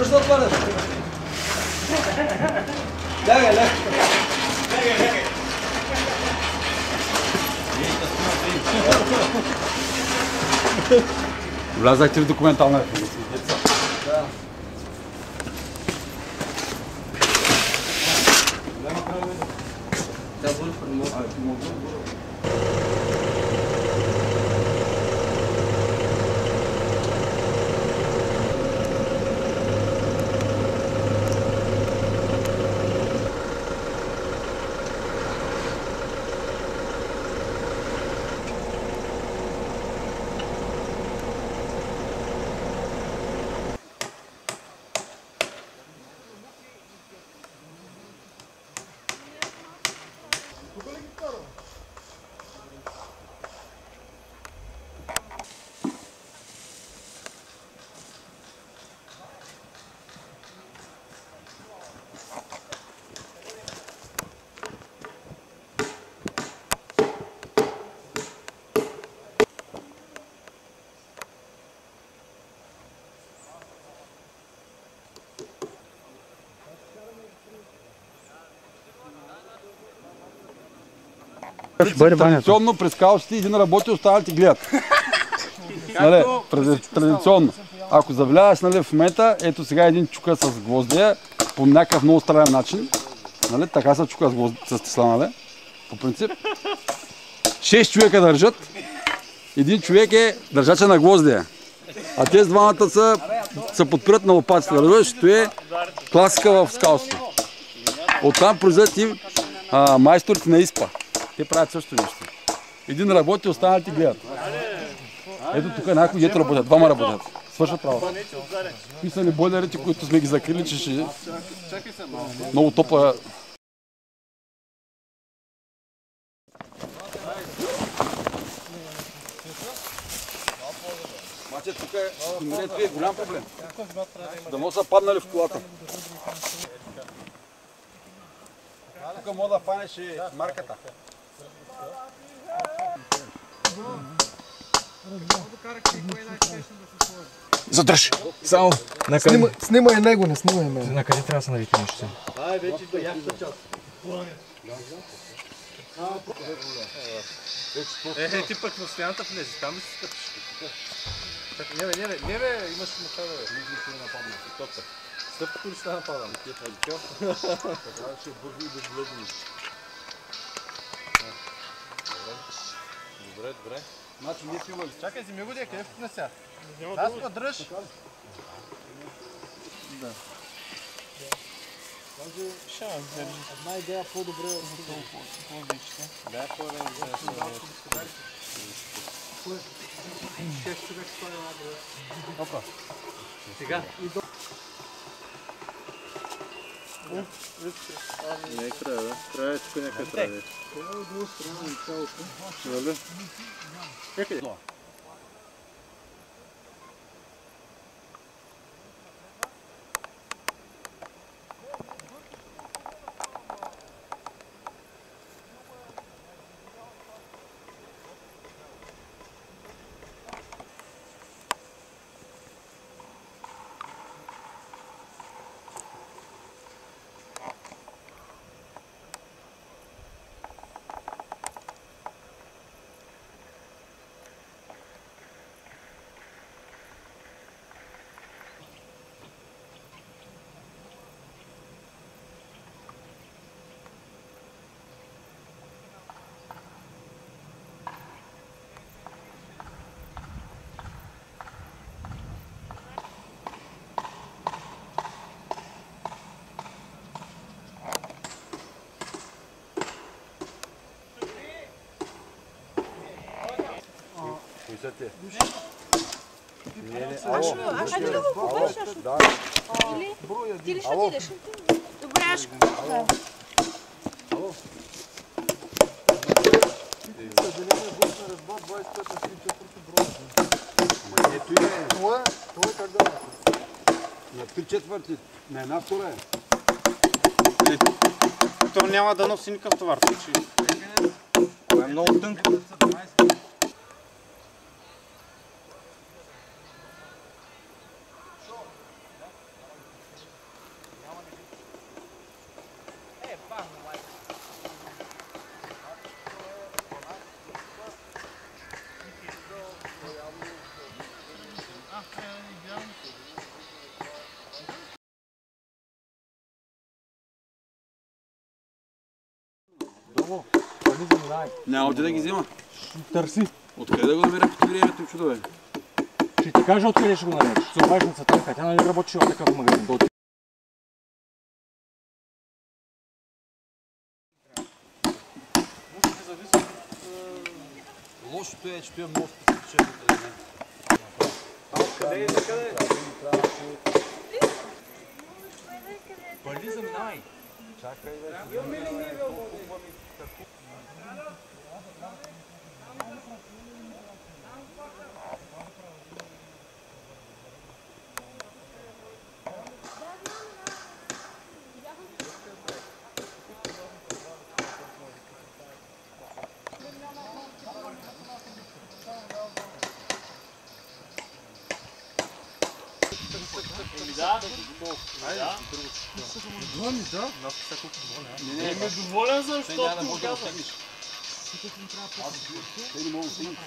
Можеш да отваряш? Лягай, лягай. Влязахте в документална информация. Да. Тя бъде формулата. Традиционно през каучите един работи, останалите гледат. Нали, традиционно. Ако завляваш, нали, в момента, ето сега един чука с гвоздия по някакъв много странен начин. Нали, така се чука с тесла, нали? По принцип. 6 човека държат. Един човек е държача на гвоздия. А тези двамата се подпират на лопатите. Разбираш, това е класика в скаутството. Оттам произведат и майсторите на ИСПА. Те правят също нещо. Един работи, останалите гледат. Ето тук някои дето работят, двама работят. Свършат работа. Писали бойлерите, които сме ги закрили, че ще... Много топла... Маче, тук е голям проблем. Да може са паднали в колата. Тук мога да фанеш и марката. Задръж! Само! Снимай него, не снимай мен. На къде трябва да се навики нещо? Вече до яхта част. Ти пък в стената влезеш, там ли си стъпиш? Не бе, имаш мъка да нападна. Стъпката ли ще нападам? Така ще бърви и безгледни. Добре. Значи не пива ли? Чакай, вземи го, къде вкуся? Аз го дръж. Да. Една идея по-добре от По-вичка. Да, по-добре. Опа. Сега. Не е края, да? Края е тук някъде трябва. Това е от друга страна на цялото. Нали? Чакай. Аз ще го покажа. Ти ли ще отидеш? Добре, аз ще го покажа. Това е как да На 3/4, на една втора е. То няма да носи никакъв товар. Това е много тънко. Няма отиде да ги взима. Търси. Откъде да го намеря по времето, чудове? Ще ти кажа откъде ще го намериш. Ще се обадиш на Цветанка. Тя нали работи в такъв магазин. Лошото е, че той е много специфичен. Къде е? Къде? Пърли заминай. Доволен съм, защото ти го казвам. Те не мога да стигнат.